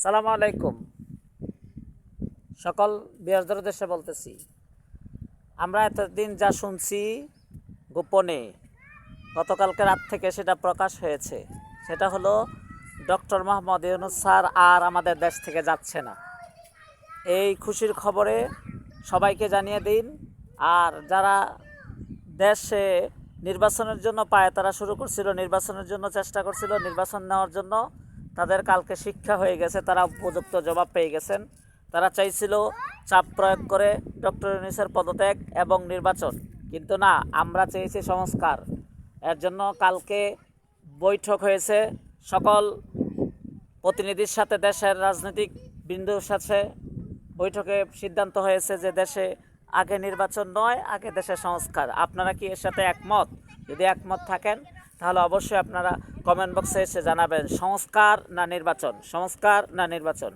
সালামু আলাইকুম। সকল বিহারদের উদ্দেশ্যে বলতেছি, আমরা এতদিন যা শুনছি গোপনে, গতকালকে রাত থেকে সেটা প্রকাশ হয়েছে। সেটা হলো ডক্টর মোহাম্মদ ইউনূস স্যার আর আমাদের দেশ থেকে যাচ্ছে না। এই খুশির খবরে সবাইকে জানিয়ে দিন। আর যারা দেশে নির্বাচনের জন্য পায়তারা শুরু করছিল, নির্বাচনের জন্য চেষ্টা করছিল, নির্বাচন নেওয়ার জন্য, তাদের কালকে শিক্ষা হয়ে গেছে, তারা উপযুক্ত জবাব পেয়ে গেছেন। তারা চাইছিল চাপ প্রয়োগ করে ডক্টর ইউনূসের পদত্যাগ এবং নির্বাচন, কিন্তু না, আমরা চেয়েছি সংস্কার। এর জন্য কালকে বৈঠক হয়েছে সকল প্রতিনিধির সাথে, দেশের রাজনৈতিক বিন্দুর সাথে। বৈঠকে সিদ্ধান্ত হয়েছে যে দেশে আগে নির্বাচন নয়, আগে দেশের সংস্কার। আপনারা কি এর সাথে একমত? যদি একমত থাকেন তাহলে অবশ্যই আপনারা কমেন্ট বক্সে এসে জানাবেন, সংস্কার না নির্বাচন, সংস্কার না নির্বাচন।